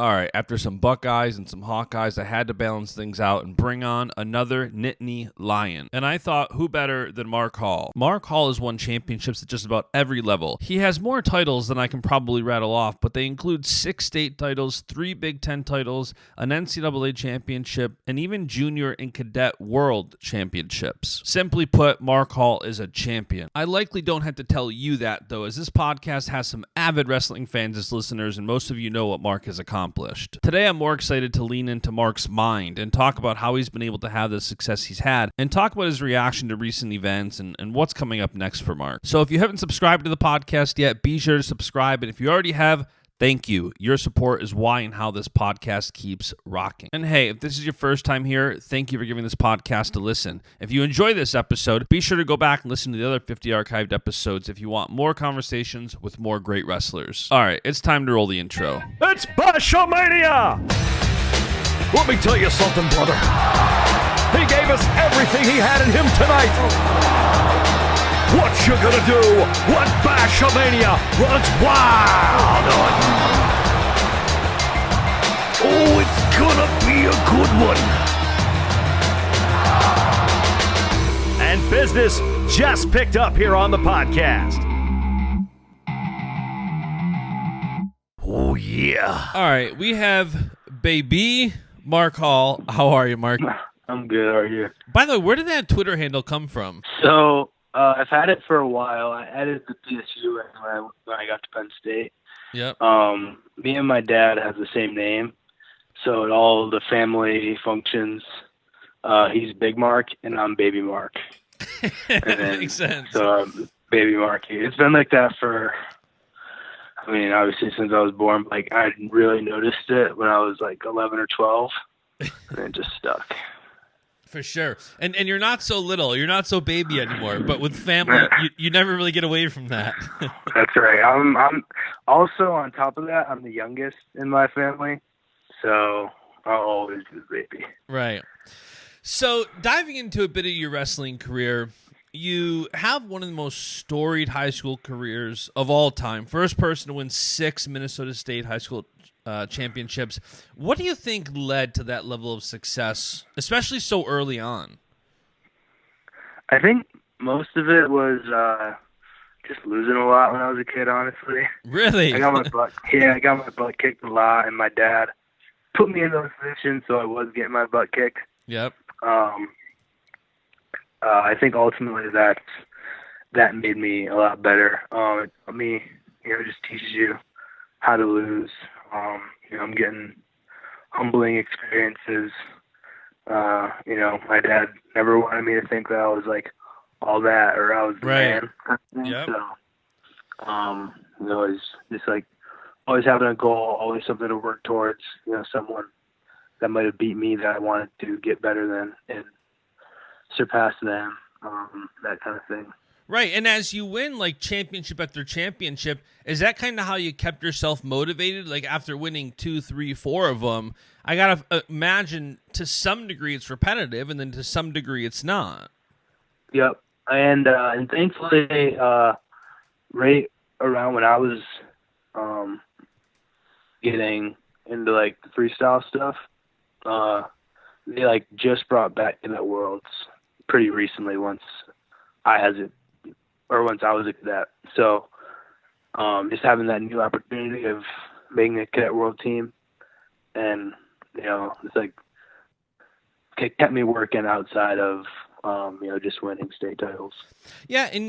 All right, after some Buckeyes and some Hawkeyes, I had to balance things out and bring on another Nittany Lion. And I thought, who better than Mark Hall? Mark Hall has won championships at just about every level. He has more titles than I can probably rattle off, but they include 6 state titles, 3 Big Ten titles, an NCAA championship, and even junior and cadet world championships. Simply put, Mark Hall is a champion. I likely don't have to tell you that, though, as this podcast has some avid wrestling fans as listeners, and most of you know what Mark has accomplished. Today, I'm more excited to lean into Mark's mind and talk about how he's been able to have the success he's had and talk about his reaction to recent events and what's coming up next for Mark. So if you haven't subscribed to the podcast yet, be sure to subscribe. And if you already have, thank you. Your support is why and how this podcast keeps rocking. And hey, if this is your first time here, thank you for giving this podcast a listen. If you enjoy this episode, be sure to go back and listen to the other 50 archived episodes if you want more conversations with more great wrestlers. All right, it's time to roll the intro. It's Baschamania! Let me tell you something, brother. He gave us everything he had in him tonight. What you gonna do when Baschamania runs wild on you? Oh, it's gonna be a good one. And business just picked up here on the podcast. Oh, yeah. All right, we have baby Mark Hall. How are you, Mark? I'm good. How are you? By the way, where did that Twitter handle come from? So I've had it for a while. I added the PSU when I got to Penn State. Yep. Me and my dad have the same name, so at all the family functions, he's Big Mark and I'm Baby Mark. Makes sense. So Baby Marky. It's been like that for, I mean, obviously since I was born. Like I really noticed it when I was like 11 or 12, and it just stuck. For sure. And you're not so little. You're not so baby anymore. But with family, you never really get away from that. That's right. I'm also, on top of that, I'm the youngest in my family. So I'll always be the baby. Right. So diving into a bit of your wrestling career, you have one of the most storied high school careers of all time. First person to win 6 Minnesota State high school championships. What do you think led to that level of success, especially so early on? I think most of it was just losing a lot when I was a kid, honestly. Really? I got my butt kicked a lot, and my dad put me in those positions, so I was getting my butt kicked. Yep. I think ultimately that made me a lot better. Just teaches you how to lose. I'm getting humbling experiences. My dad never wanted me to think that I was like all that or I was the man. Yep. So, it's just like always having a goal, always something to work towards. Someone that might have beat me that I wanted to get better than and surpass them. That kind of thing. Right, and as you win like championship after championship, is that kind of how you kept yourself motivated? Like after winning 2, 3, 4 of them, I gotta imagine to some degree it's repetitive, and then to some degree it's not. Yep, and thankfully, right around when I was getting into like the freestyle stuff, they like just brought back Cadet Worlds pretty recently once I was a cadet. So just having that new opportunity of making a Cadet World team, and it's like it kept me working outside of just winning state titles. Yeah, and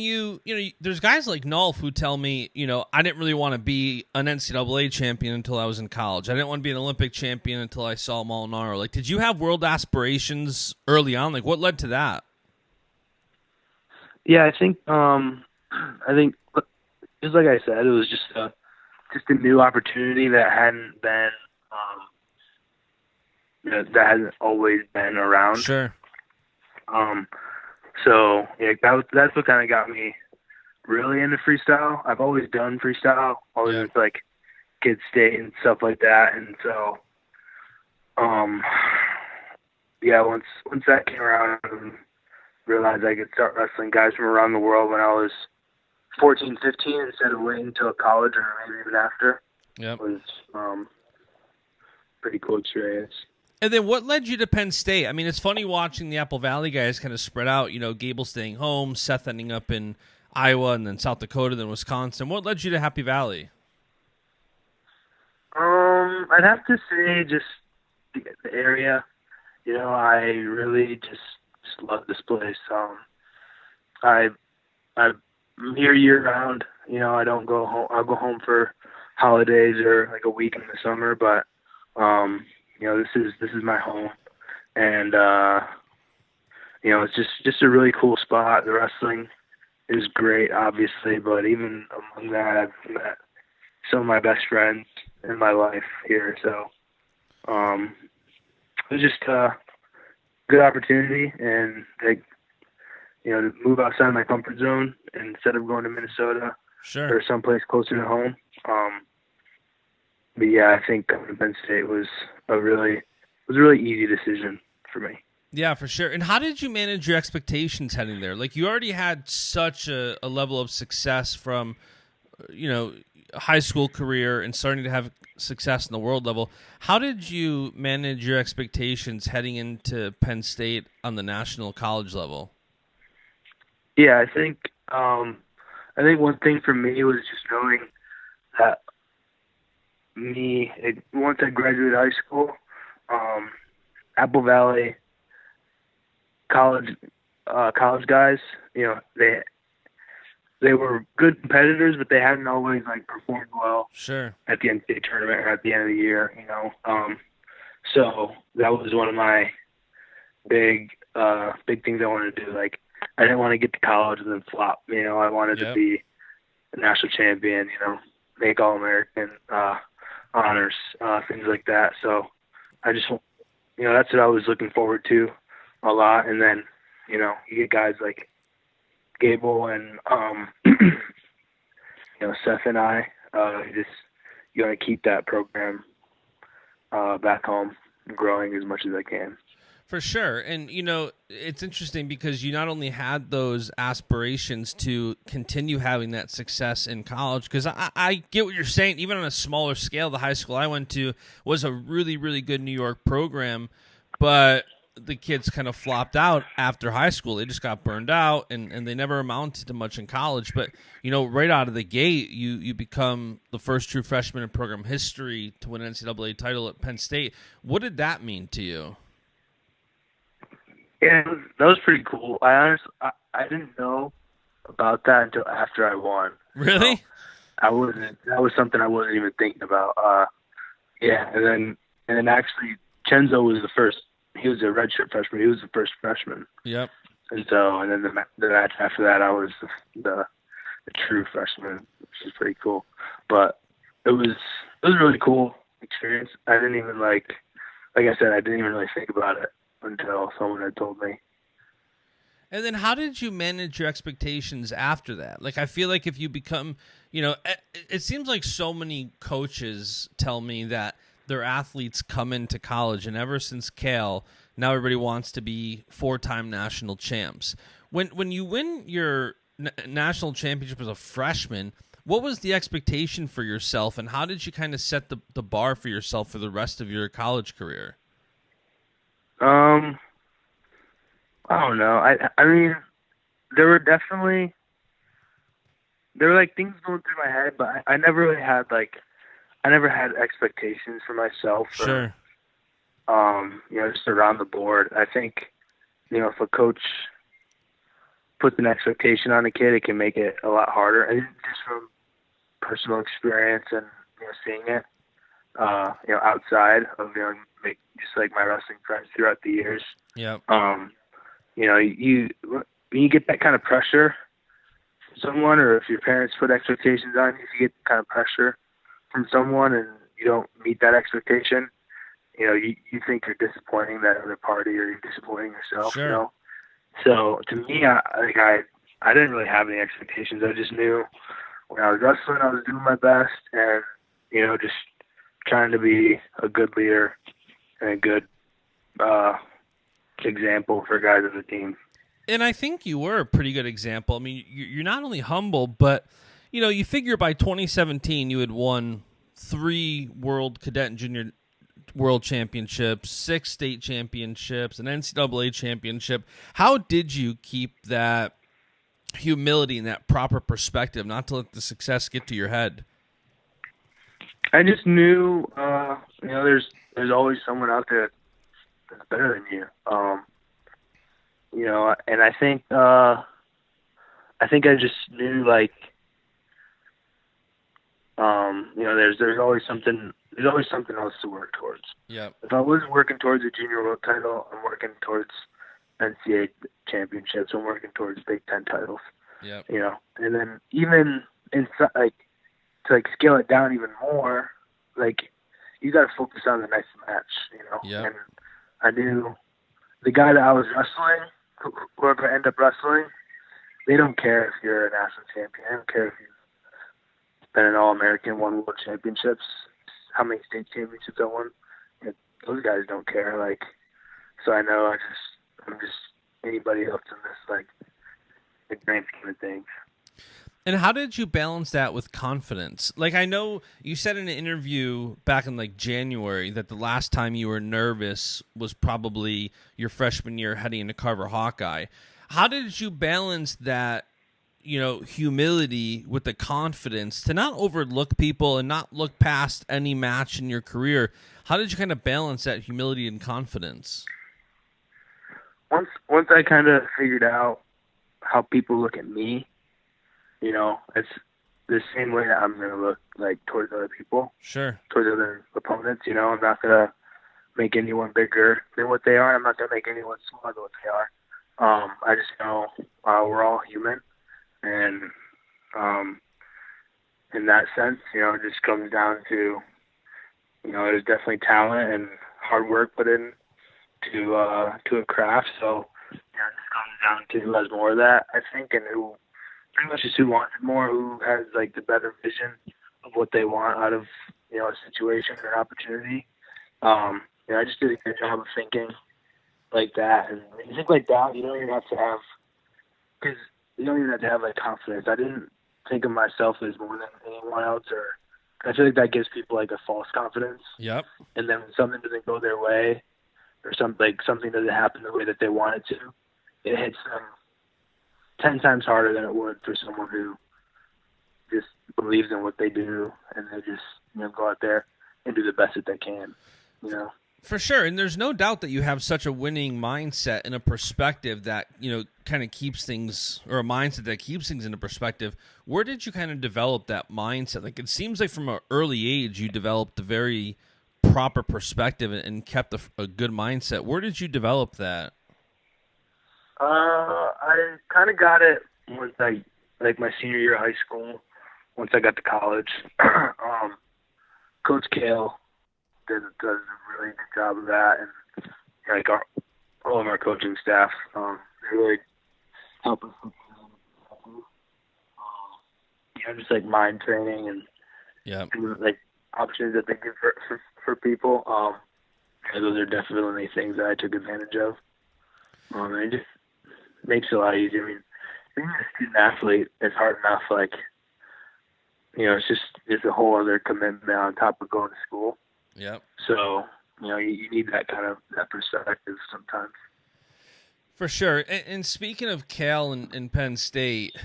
there's guys like Nolf who tell me, I didn't really want to be an NCAA champion until I was in college. I didn't want to be an Olympic champion until I saw Molinaro. Like, did you have world aspirations early on? Like, what led to that? Yeah, I think just like I said, it was just a new opportunity that hadn't been that hasn't always been around. Sure. So yeah, that's what kind of got me really into freestyle. I've always done freestyle, always with like Kid State and stuff like that, and so once that came around, I realized I could start wrestling guys from around the world when I was 14, 15 instead of waiting until college or maybe even after. Yep. pretty cool experience. And then what led you to Penn State? I mean, it's funny watching the Apple Valley guys kind of spread out, Gable staying home, Seth ending up in Iowa, and then South Dakota, then Wisconsin. What led you to Happy Valley? I'd have to say just the area. I really just love this place. I'm here year round. I don't go home. I'll go home for holidays or like a week in the summer, but this is my home, and it's just a really cool spot. The wrestling is great, obviously, but even among that, I've met some of my best friends in my life here. So it was just a good opportunity, and to move outside my comfort zone instead of going to Minnesota or someplace closer to home. But yeah, I think going to Penn State was a really easy decision for me. Yeah, for sure. And how did you manage your expectations heading there? Like, you already had such a level of success from, high school career and starting to have success in the world level. How did you manage your expectations heading into Penn State on the national college level? Yeah, I think one thing for me was just knowing that once I graduated high school, Apple Valley college guys, they were good competitors, but they hadn't always performed well at the NCAA tournament or at the end of the year, So that was one of my big things I wanted to do. I didn't want to get to college and then flop. I wanted to be a national champion, make All-American honors, things like that. So I just, that's what I was looking forward to a lot. And then, you get guys like Gable and, Seth and I, you want to keep that program back home growing as much as I can. For sure. And, it's interesting because you not only had those aspirations to continue having that success in college, because I get what you're saying, even on a smaller scale, the high school I went to was a really, really good New York program, but the kids kind of flopped out after high school. They just got burned out, and they never amounted to much in college. But, right out of the gate, you become the first true freshman in program history to win an NCAA title at Penn State. What did that mean to you? Yeah, that was pretty cool. I didn't know about that until after I won. Really? That was something I wasn't even thinking about. And then actually Chenzo was the first. He was a redshirt freshman. He was the first freshman. Yep. And then the match after that, I was the true freshman, which is pretty cool. But it was a really cool experience. I didn't even like I said, I didn't even really think about it until someone had told me. And then how did you manage your expectations after that? I feel like if you become, it seems like so many coaches tell me that their athletes come into college, and ever since Cal, now everybody wants to be 4-time national champs. When you win your national championship as a freshman, what was the expectation for yourself, and how did you kind of set the bar for yourself for the rest of your college career? I don't know. I mean, there were things going through my head, but I never really had I never had expectations for myself. Sure. Just around the board. I think, if a coach puts an expectation on a kid, it can make it a lot harder. And just from personal experience and seeing it, outside of just like my wrestling friends throughout the years. Yeah. When you get that kind of pressure from someone, or if your parents put expectations on you, if you get that kind of pressure from someone and you don't meet that expectation, you think you're disappointing that other party, or you're disappointing yourself. Sure. So to me, I didn't really have any expectations. I just knew when I was wrestling, I was doing my best, and just trying to be a good leader and a good example for guys on the team. And I think you were a pretty good example. I mean, you're not only humble, but you figure by 2017 you had won 3 World Cadet and Junior world championships, 6 state championships, an NCAA championship. How did you keep that humility and that proper perspective, not to let the success get to your head? I just knew, there's always someone out there that's better than you. And I think I just knew, like, there's always something else to work towards. Yeah. If I wasn't working towards a junior world title, I'm working towards NCAA championships. I'm working towards Big Ten titles. Yeah. And then even to scale it down even more, like, you got to focus on the next match. Yeah. And I knew the guy that I was wrestling, whoever I end up wrestling, they don't care if you're a national champion. They don't care if you've been an All-American, won world championships, how many state championships I won. Those guys don't care. Like, so I know I'm just anybody else in this, like, the grand scheme of things. And how did you balance that with confidence? Like, I know you said in an interview back in, like, January that the last time you were nervous was probably your freshman year heading into Carver Hawkeye. How did you balance that, humility with the confidence to not overlook people and not look past any match in your career? How did you kind of balance that humility and confidence? Once I kind of figured out how people look at me, it's the same way that I'm going to look, like, towards other people. Sure. Towards other opponents. I'm not going to make anyone bigger than what they are. I'm not going to make anyone smaller than what they are. I just know we're all human. And in that sense, it just comes down to, there's definitely talent and hard work put in to a craft. So, it just comes down to who has more of that, I think, and who pretty much is who wants it more, who has, like, the better vision of what they want out of, a situation or an opportunity. I just did a good job of thinking like that. And when you think like that, you don't even have to have, because you don't even have to have, like, confidence. I didn't think of myself as more than anyone else, or I feel like that gives people, like, a false confidence. Yep. And then when something doesn't go their way, or something doesn't happen the way that they want it to, it hits them 10 times harder than it would for someone who just believes in what they do, and they just, go out there and do the best that they can, For sure, and there's no doubt that you have such a winning mindset and a perspective that, kind of keeps things, or a mindset that keeps things into perspective. Where did you kind of develop that mindset? Like, it seems like from an early age you developed a very proper perspective and kept a good mindset. Where did you develop that? I kind of got it once my senior year of high school, once I got to college. Coach Kale does a really good job of that, and like all of our coaching staff, they really help us with just like mind training and like options that they give for people. Those are definitely things that I took advantage of. And it just makes it a lot easier. I mean, being a student athlete is hard enough. Like, it's a whole other commitment on top of going to school. Yep. So, you need that kind of that perspective sometimes. For sure. And speaking of Cal and Penn State,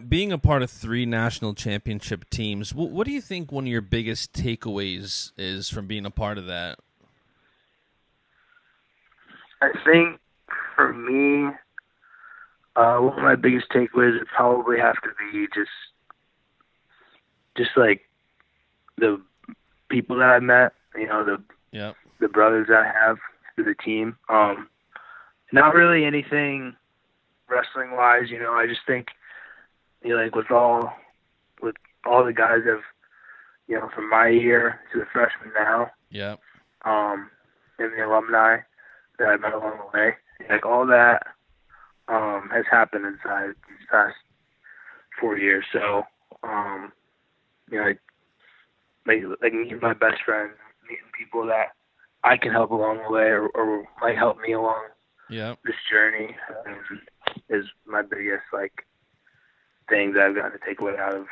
being a part of 3 national championship teams, what do you think one of your biggest takeaways is from being a part of that? I think for me, one of my biggest takeaways would probably have to be just like the people that I met, the brothers that I have through the team. Not really anything wrestling wise, I just think, like with all the guys from my year to the freshmen now, and the alumni that I met along the way, like all that has happened inside these past 4 years. So, like meeting my best friends, meeting people that I can help along the way or might help me along this journey is my biggest, like, thing that I've gotten to take away out of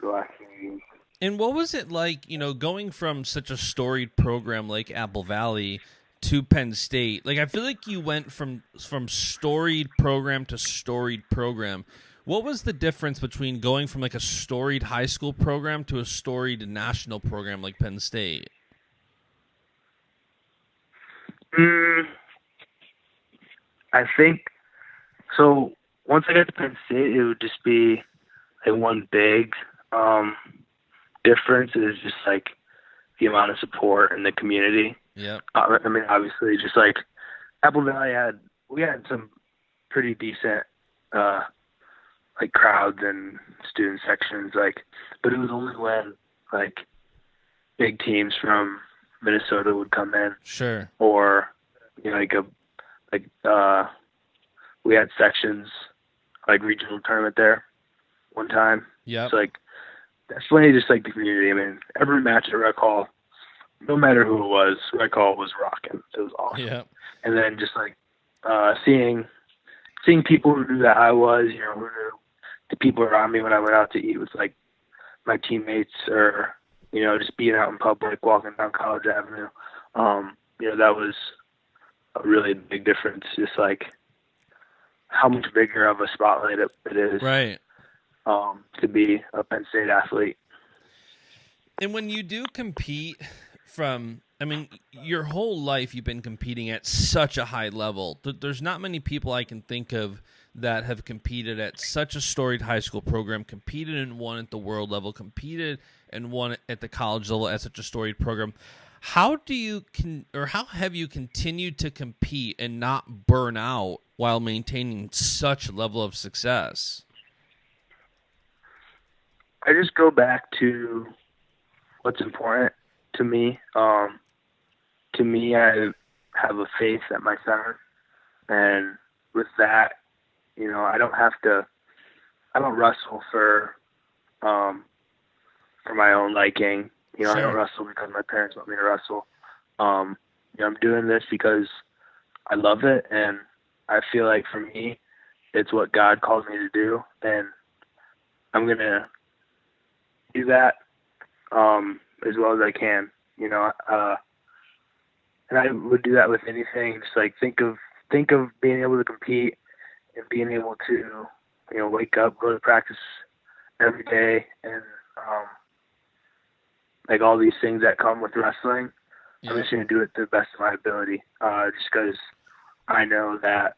the last few years. And what was it like, going from such a storied program like Apple Valley to Penn State? Like, I feel like you went from storied program to storied program. What was the difference between going from like a storied high school program to a storied national program like Penn State? I think so. Once I got to Penn State, it would just be like one big difference is just like the amount of support in the community. Yeah. I mean, obviously, just like Apple Valley we had some pretty decent like crowds and student sections, but it was only when like big teams from Minnesota would come in. Sure. Or we had sections like regional tournament there one time. Yeah. So definitely just like the community. I mean, every match at Rec Hall, no matter who it was, Rec Hall was rocking. It was awesome. Yeah. And then just seeing people who knew that I was, who knew the people around me when I went out to eat with like my teammates, or just being out in public, walking down College Avenue. That was a really big difference. Just like how much bigger of a spotlight it is, right? To be a Penn State athlete. And when you do compete your whole life you've been competing at such a high level. There's not many people I can think of that have competed at such a storied high school program, competed and won at the world level, competed and won at the college level at such a storied program. How have you continued to compete and not burn out while maintaining such a level of success? I just go back to what's important to me. To me, I have a faith at my center, and with that, I don't wrestle for my own liking. Sure. I don't wrestle because my parents want me to wrestle. I'm doing this because I love it, and I feel like for me, it's what God called me to do, and I'm gonna do that as well as I can. And I would do that with anything. Just like think of being able to compete and being able to, wake up, go to practice every day, and like all these things that come with wrestling. Yeah. I'm just going to do it to the best of my ability, just because I know that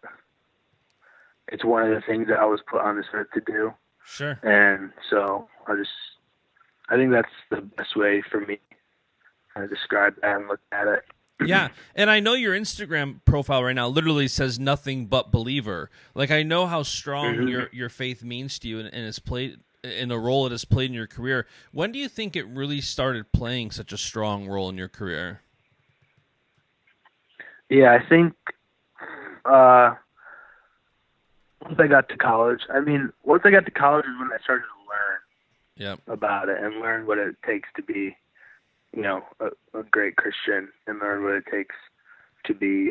it's one of the things that I was put on this earth to do. Sure. And so I think that's the best way for me to describe that and look at it. Yeah, and I know your Instagram profile right now literally says nothing but believer. Like, I know how strong your faith means to you, and it's played in the role it has played in your career. When do you think it really started playing such a strong role in your career? Yeah, I think once I got to college. Once I got to college is when I started to learn about it and learn what it takes to be, a great Christian, and learn what it takes to be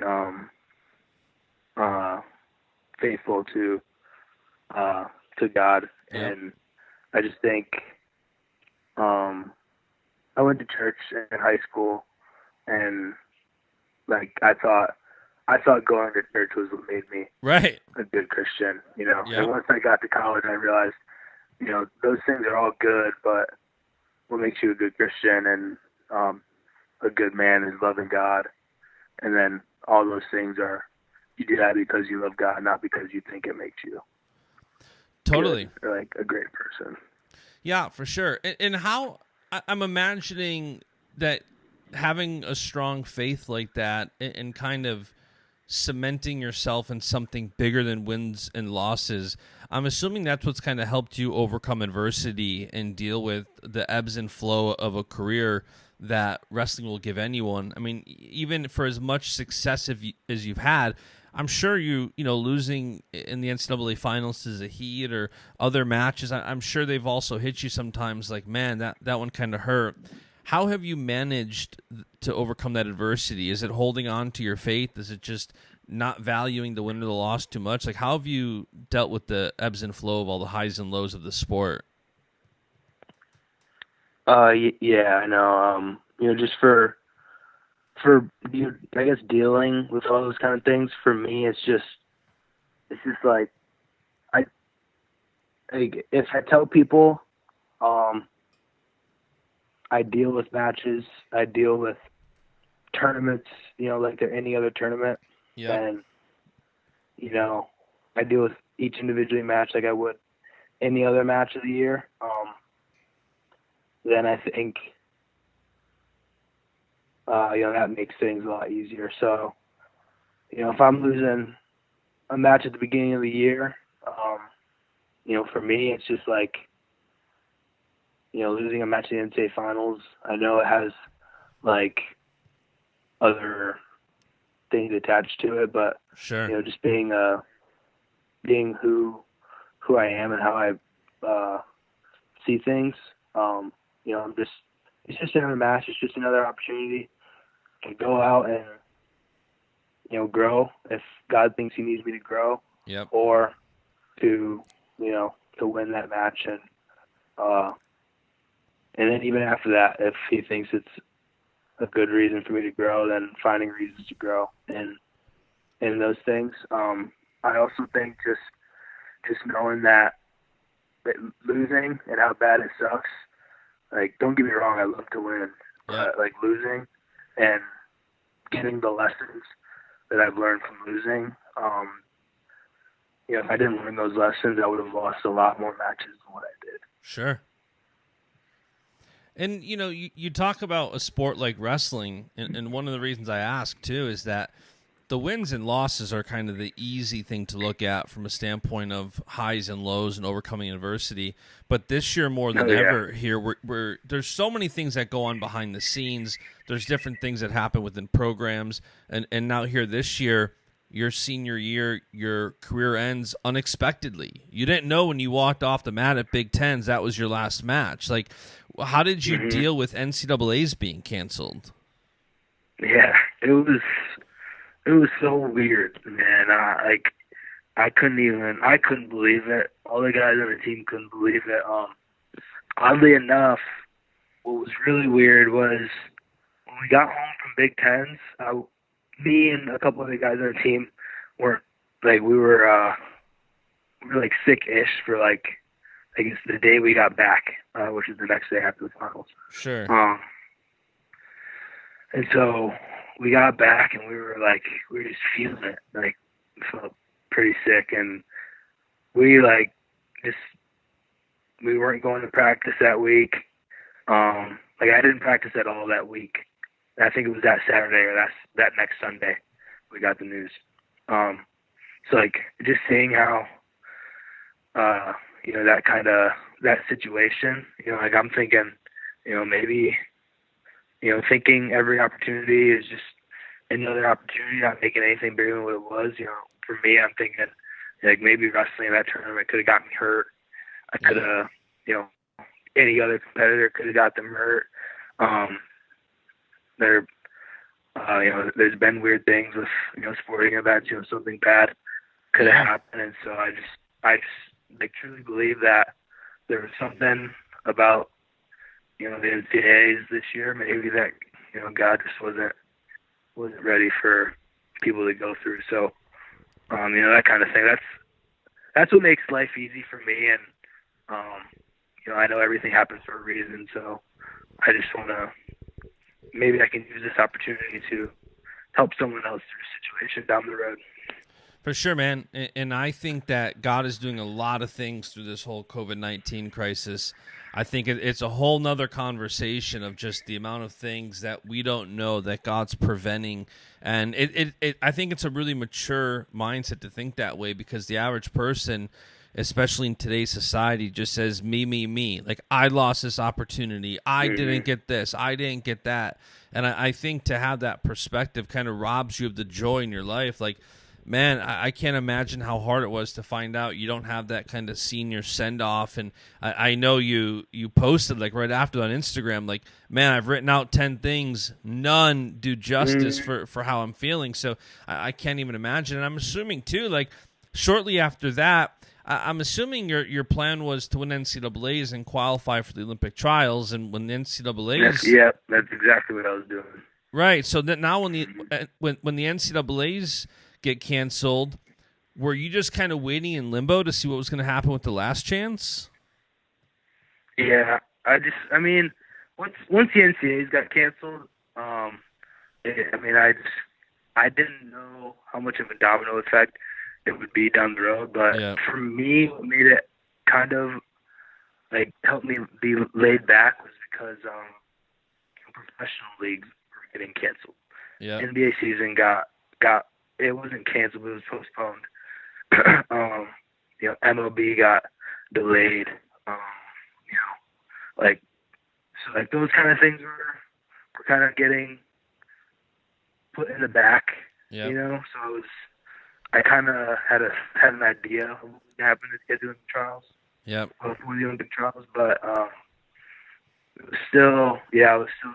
faithful to God. Yeah. And I just think I went to church in high school, and I thought going to church was what made me a good Christian. Yeah. And once I got to college, I realized those things are all good, but what makes you a good Christian and a good man is loving God. And then all those things are, you do that because you love God, not because you think it makes you totally good, or a great person. Yeah, for sure. And how I'm imagining that having a strong faith like that and kind of cementing yourself in something bigger than wins and losses, I'm assuming that's what's kind of helped you overcome adversity and deal with the ebbs and flow of a career that wrestling will give anyone. Even for as much success as you've had, I'm sure losing in the NCAA finals to Zahid or other matches, I'm sure they've also hit you sometimes like, man, that one kind of hurt. How have you managed to overcome that adversity? Is it holding on to your faith? Is it just not valuing the win or the loss too much? Like, how have you dealt with the ebbs and flow of all the highs and lows of the sport? Yeah, I know. Just for I guess dealing with all those kind of things, for me, it's just like if I tell people, I deal with matches, I deal with tournaments, like any other tournament, and I deal with each individually match like I would any other match of the year. Then I think that makes things a lot easier. So if I'm losing a match at the beginning of the year, for me it's just like losing a match in the NCAA finals. I know it has like other things attached to it, but sure, just being who I am and how I see things. It's just another match. It's just another opportunity to go out and grow if God thinks He needs me to grow, yep, or to to win that match, and then even after that, if He thinks it's a good reason for me to grow, then finding reasons to grow in those things. I also think just knowing that losing and how bad it sucks. Like, don't get me wrong, I love to win, but like losing and getting the lessons that I've learned from losing. If I didn't learn those lessons, I would have lost a lot more matches than what I did. sure. And, you talk about a sport like wrestling, and one of the reasons I ask, too, is that the wins and losses are kind of the easy thing to look at from a standpoint of highs and lows and overcoming adversity. But this year more than ever here, we're there's so many things that go on behind the scenes. There's different things that happen within programs. And now here this year, your senior year, your career ends unexpectedly. You didn't know when you walked off the mat at Big Tens that was your last match. Like, how did you deal with NCAA's being canceled? Yeah, it was so weird, man. I couldn't believe it. All the guys on the team couldn't believe it. Oddly enough, what was really weird was when we got home from Big Tens, me and a couple of the guys on the team were like, we were like sick-ish for like, I guess the day we got back, which is the next day after the finals. Sure. And so we got back and we were just feeling it. Like, we felt pretty sick, and we weren't going to practice that week. I didn't practice at all that week. I think it was that Saturday or that next Sunday we got the news. So just seeing how that situation, I'm thinking, maybe, thinking every opportunity is just another opportunity, not making anything bigger than what it was. For me, I'm thinking, maybe wrestling in that tournament could have got me hurt. I could have, any other competitor could have got them hurt. There's been weird things with, sporting events, something bad could have happened. And so I just truly believe that there was something about, the NCAAs this year, maybe that, God just wasn't ready for people to go through. So, that kind of thing, that's what makes life easy for me. And, I know everything happens for a reason. So I just want to, maybe I can use this opportunity to help someone else through a situation down the road. For sure, man. And I think that God is doing a lot of things through this whole COVID-19 crisis. I think it's a whole nother conversation of just the amount of things that we don't know that God's preventing. And I think it's a really mature mindset to think that way, because the average person, especially in today's society, just says me, me, me. Like, I lost this opportunity. I didn't get this. I didn't get that. And I think to have that perspective kind of robs you of the joy in your life. Like, man, I can't imagine how hard it was to find out you don't have that kind of senior send-off. And I know you posted, like, right after on Instagram, like, man, I've written out 10 things. None do justice for how I'm feeling. So I can't even imagine. And I'm assuming, too, like, shortly after that, I'm assuming your plan was to win NCAAs and qualify for the Olympic trials, and when the NCAAs, Yeah, that's exactly what I was doing. right? So that now when the NCAAs get canceled, were you just kind of waiting in limbo to see what was going to happen with the last chance? Yeah, I mean, once the NCAAs got canceled, I didn't know how much of a domino effect it would be down the road, but for me, what made it kind of like helped me be laid back was because professional leagues were getting canceled. Yeah. NBA season got it wasn't canceled, but it was postponed. MLB got delayed. Like those kind of things were kind of getting put in the back. Yeah. So I kind of had an idea of what would happen to get to the trials. Yep. Before the Olympic trials, but it was still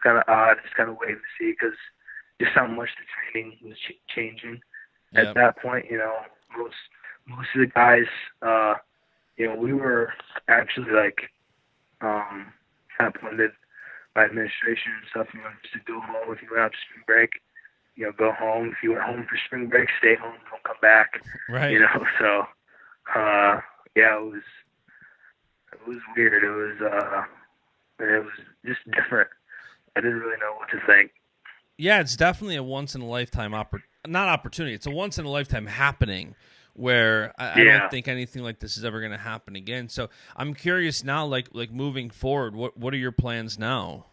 kind of odd, just kind of waiting to see because just how much the training was changing at that point. Most of the guys, we were actually like kind of appointed by administration and stuff, just to go home if you went out to spring break. Go home. If you went home for spring break, stay home, don't come back. Right. So it was weird. It was just different. I didn't really know what to think. Yeah, it's definitely a once-in-a-lifetime not opportunity. It's a once-in-a-lifetime happening where I don't think anything like this is ever going to happen again. So I'm curious now, like moving forward, what are your plans now?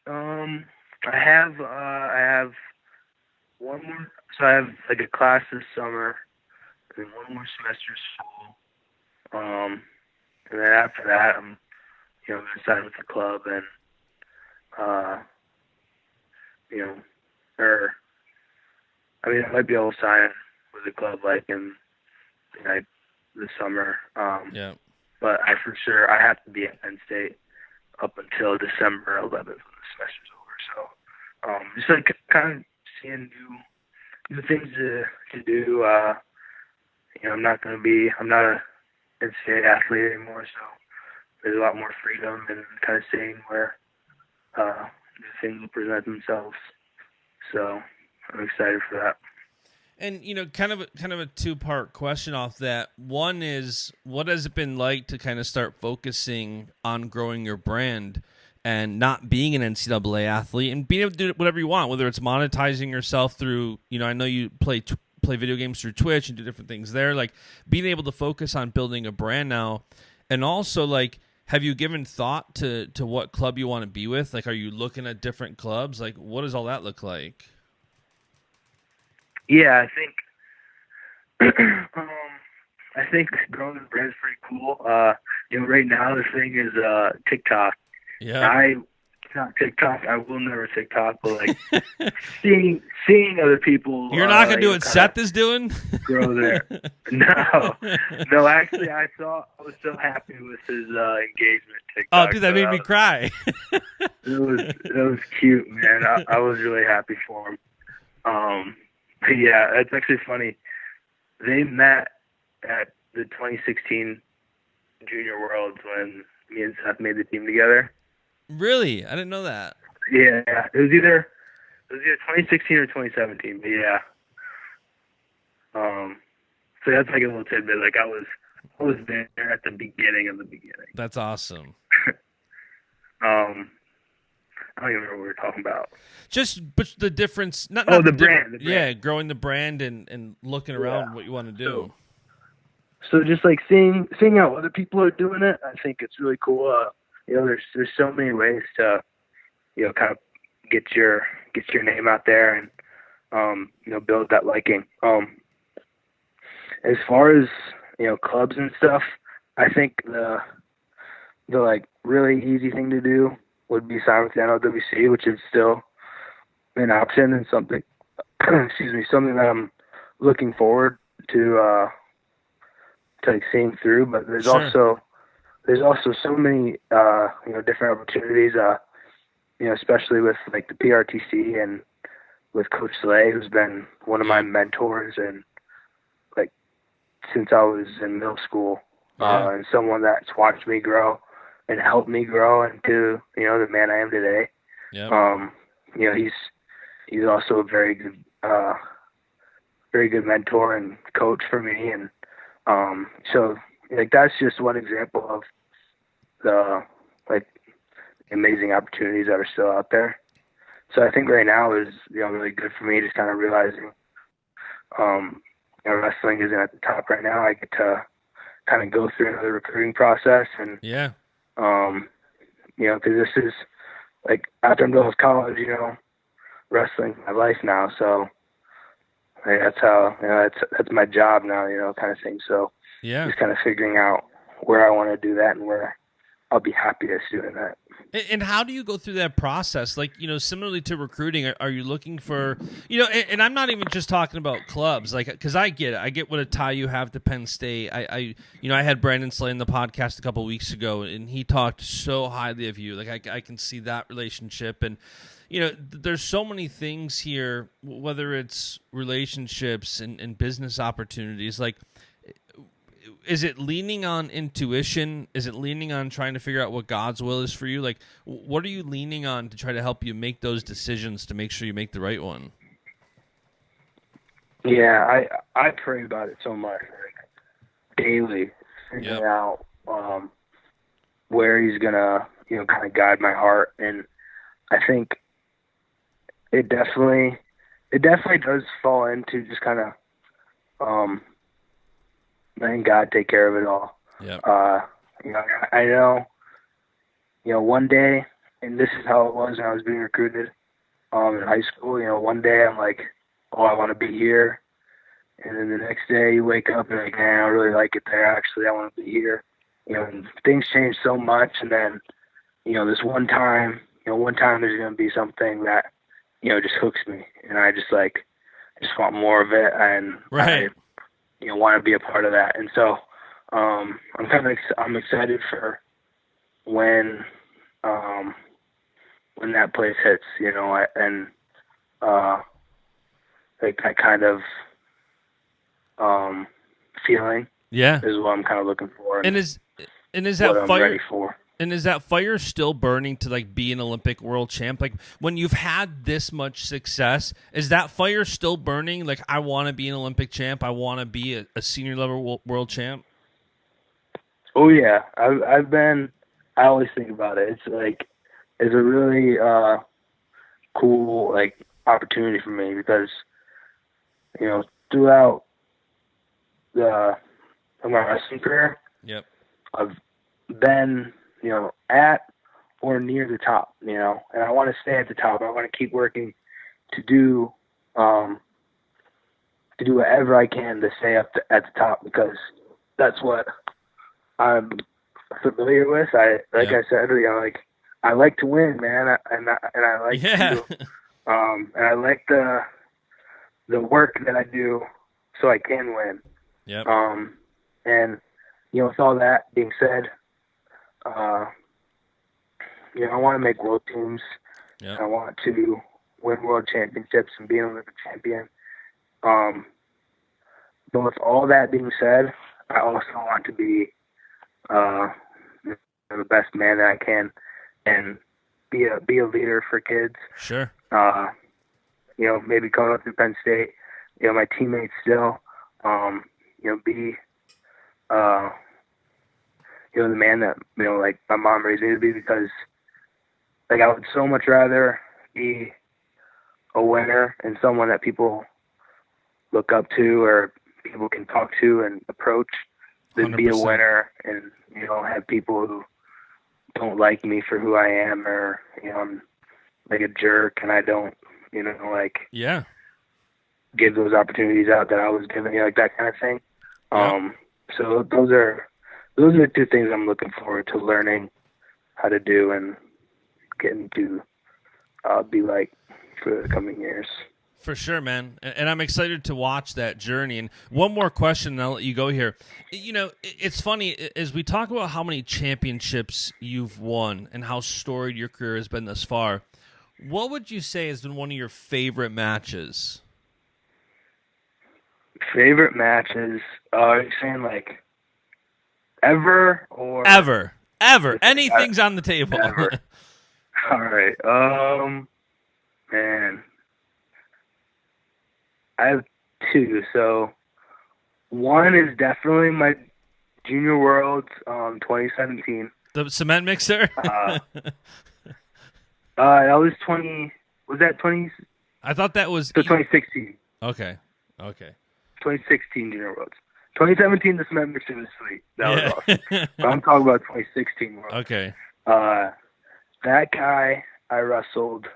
I have one more. So I have like a class this summer, and then one more semester of school. And then after that, I'm going to sign with the club and I might be able to sign with the club like in this summer. But I have to be at Penn State up until December 11th when the semester's over. So just like kind of seeing new things to do. I'm not a NCAA athlete anymore, so there's a lot more freedom and kind of seeing where things will present themselves. So I'm excited for that. And kind of a two-part question off that. One is, what has it been like to kind of start focusing on growing your brand and not being an NCAA athlete and being able to do whatever you want, whether it's monetizing yourself through, I know you play video games through Twitch and do different things there, like being able to focus on building a brand now. And also, like, have you given thought to what club you want to be with? Like, are you looking at different clubs? Like, what does all that look like? Yeah, I think growing the brand is pretty cool. Right now the thing is TikTok. Yeah. Not TikTok. I will never TikTok, but like seeing other people. You're not gonna do what Seth is doing. Grow there. No. Actually, I was so happy with his engagement TikTok. Oh, dude, that made me cry. It was cute, man. I was really happy for him. Yeah, it's actually funny. They met at the 2016 Junior Worlds when me and Seth made the team together. Really? I didn't know that. Yeah, it was either 2016 or 2017, but yeah. So that's like a little tidbit. Like I was there at the beginning of the beginning. That's awesome. I don't even remember what we were talking about. But the difference. The brand. Yeah, growing the brand and looking around what you want to do. So just like seeing how other people are doing it, I think it's really cool. There's so many ways to, kind of get your name out there and, build that liking. As far as, clubs and stuff, I think the like really easy thing to do would be sign with the NLWC, which is still an option and something, something that I'm looking forward to like seeing through. But there's also so many different opportunities, especially with like the PRTC and with Coach Slay, who's been one of my mentors and like since I was in middle school, Yeah. and someone that's watched me grow and helped me grow into, the man I am today. Yeah. He's also a very good mentor and coach for me. And, so like, that's just one example of the, like, amazing opportunities that are still out there. So I think right now is, really good for me, just kind of realizing, wrestling isn't at the top right now. I get to kind of go through another recruiting process, and Yeah. because this is, like, after I'm done with college, wrestling's my life now. So like, that's how, that's my job now, kind of thing. So Yeah. just kind of figuring out where I want to do that and where I'll be happiest doing that. And how do you go through that process? Like, similarly to recruiting, are you looking for, and I'm not even just talking about clubs, like, because I get it. I get what a tie you have to Penn State. I had Brandon Slay in the podcast a couple weeks ago, and he talked so highly of you. Like, I can see that relationship. And, there's so many things here, whether it's relationships and business opportunities. Like, is it leaning on intuition? Is it leaning on trying to figure out what God's will is for you? Like, what are you leaning on to try to help you make those decisions to make sure you make the right one? Yeah, I pray about it so much, like, daily, figuring out where He's gonna, kind of guide my heart. And I think it definitely does fall into just kind of letting God take care of it all. Yeah. I know, one day, and this is how it was when I was being recruited in high school. One day I'm like, oh, I want to be here. And then the next day you wake up and like, man, I don't really like it there. Actually, I want to be here. And things change so much. And then, this one time there's going to be something that, just hooks me. And I just want more of it. And Right. want to be a part of that. And so I'm excited for when that place hits, and like that kind of feeling Yeah. is what I'm kind of looking for. And is what that I'm fire ready for. And is that fire still burning to, like, be an Olympic world champ? Like, when you've had this much success, is that fire still burning? Like, I want to be an Olympic champ. I want to be a senior level world champ. Oh yeah, I always think about it. It's a really cool, like, opportunity for me because, throughout my wrestling career, Yep. I've been, at or near the top, and I want to stay at the top. I want to keep working to do whatever I can to stay at the top because that's what I'm familiar with. I said, like, I like to win, man, and I like to, and I like the work that I do so I can win. Yep. And with all that being said, I want to make world teams. Yep. I want to win world championships and be an Olympic champion. But with all that being said, I also want to be the best man that I can and be a leader for kids. Sure. Maybe coming up through Penn State, my teammates still, be the man that, like my mom raised me to be because, like, I would so much rather be a winner and someone that people look up to or people can talk to and approach than be a 100%. winner and, have people who don't like me for who I am or, I'm like a jerk and I don't, Yeah. give those opportunities out that I was given, like that kind of thing. Yep. So those are the two things I'm looking forward to learning how to do and getting to be like for the coming years. For sure, man. And I'm excited to watch that journey. And one more question, and I'll let you go here. It's funny, as we talk about how many championships you've won and how storied your career has been thus far, what would you say has been one of your favorite matches? Favorite matches? Are you saying like ever or Ever. Anything's on the table. ever? All right. Man, I have two. So one is definitely my Junior Worlds, 2017. The cement mixer? That was 20. Was that 20? I thought that was... So 2016. Okay. 2016 Junior Worlds. 2017, the cement mixer was sweet. That was awesome. But I'm talking about 2016 Worlds. Okay. That guy I wrestled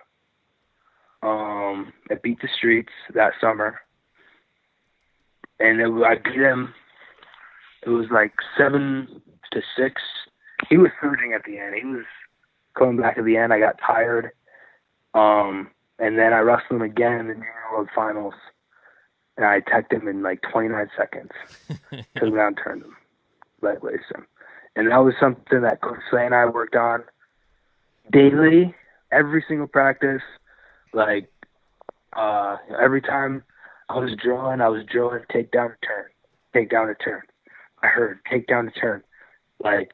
at Beat the Streets that summer. And I beat him. It was like 7-6. He was surging at the end. He was coming back at the end. I got tired. And then I wrestled him again in the Junior World Finals. And I teched him in like 29 seconds. Took him down, turned him, leg laced him. And that was something that Coach Slay and I worked on daily, every single practice. Like, every time I was drilling take down to turn. I heard take down to turn, like,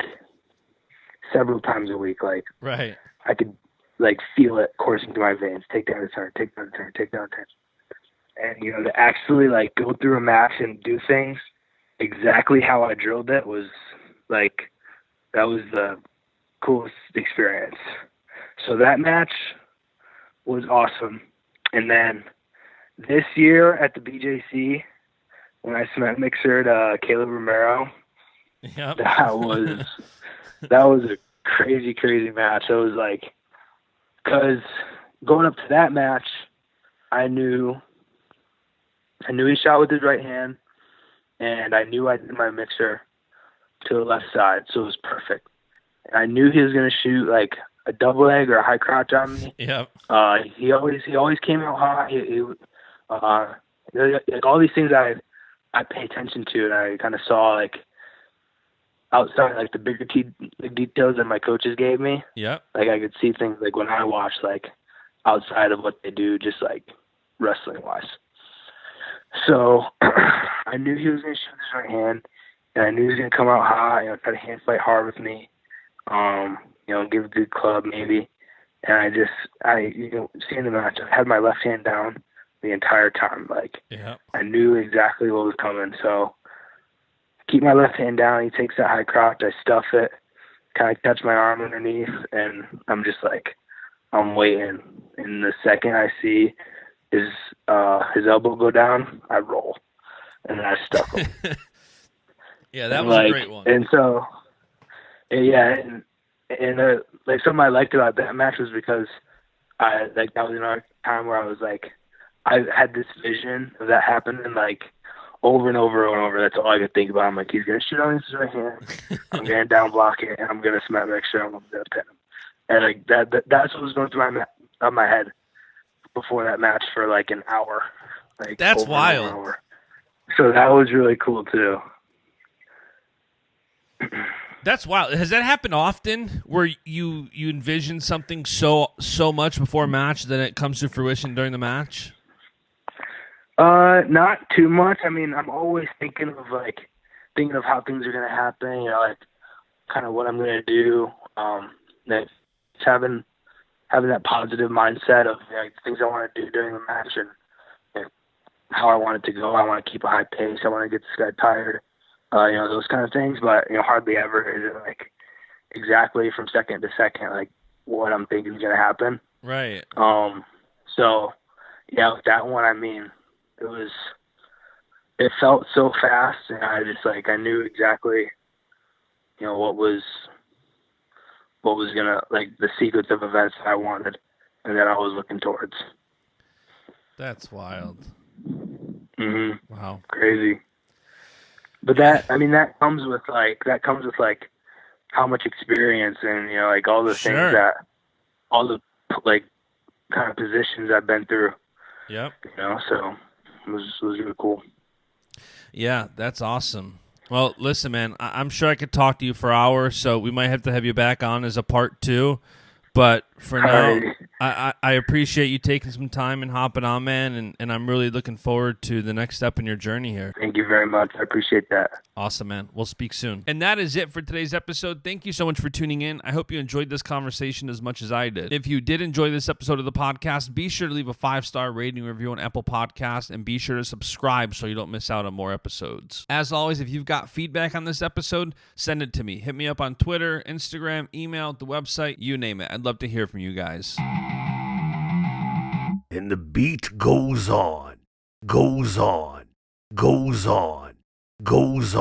several times a week. Like, right. I could, like, feel it coursing through my veins. Take down to turn, take down to turn, take down to turn. And, you know, to actually, like, go through a match and do things exactly how I drilled it was, like, that was the coolest experience. So that match was awesome. And then this year at the BJC, when I cement mixered Caleb Romero, yep. that was a crazy, crazy match. It was like, because going up to that match, I knew he shot with his right hand, and I knew I did my mixer to the left side, so it was perfect. And I knew he was going to shoot like a double leg or a high crouch on me. Yep. He always came out hot. Like all these things I pay attention to, and I kind of saw like outside like the bigger details that my coaches gave me. Yep. Like I could see things like when I watch like outside of what they do, just like wrestling wise. So I knew he was going to shoot his right hand, and I knew he was going to come out hot, you know, try to hand fight hard with me, you know, give a good club maybe. And seeing the match, I had my left hand down the entire time. Like, yeah. I knew exactly what was coming. So keep my left hand down. He takes that high crouch. I stuff it, kind of catch my arm underneath, and I'm just like, I'm waiting. And the second I see his elbow go down, I roll, and I stuck him. Yeah, that was a great one. And so, yeah, and like something I liked about that match was because that was another time where I was like, I had this vision of that happening like over and over and over. That's all I could think about. I'm like, he's gonna shoot on his right hand. I'm gonna down block it, and I'm gonna cement mixer. I'm gonna pin him. And like that's what was going through my head before that match for like an hour. Like that's wild. So that was really cool too. That's wild. Has that happened often where you envision something so much before a match that it comes to fruition during the match? Not too much. I mean, I'm always thinking of how things are gonna happen, you know, like kind of what I'm gonna do. That having that positive mindset of, you know, things I want to do during the match and, you know, how I want it to go. I want to keep a high pace. I want to get this guy tired. You know, those kind of things. But, you know, hardly ever is it like exactly from second to second like what I'm thinking is gonna happen. Right. So yeah, with that one, I mean, it felt so fast, and I just like I knew exactly, you know, what was gonna, like, the sequence of events that I wanted and that I was looking towards. That's wild. Mhm. Wow. Crazy. But that comes with how much experience and, you know, like all the things that, all the like kind of positions I've been through. Yep. You know, so it was really cool. Yeah, that's awesome. Well, listen, man, I'm sure I could talk to you for hours, so we might have to have you back on as a part 2. But for now, I appreciate you taking some time and hopping on, man, and I'm really looking forward to the next step in your journey here. Thank you very much. I appreciate that. Awesome, man. We'll speak soon. And that is it for today's episode. Thank you so much for tuning in. I hope you enjoyed this conversation as much as I did. If you did enjoy this episode of the podcast, be sure to leave a 5-star rating review on Apple Podcasts, and be sure to subscribe so you don't miss out on more episodes. As always, if you've got feedback on this episode, send it to me. Hit me up on Twitter, Instagram, email, the website, you name it. I'd love to hear from you guys. And the beat goes on, goes on, goes on, goes on.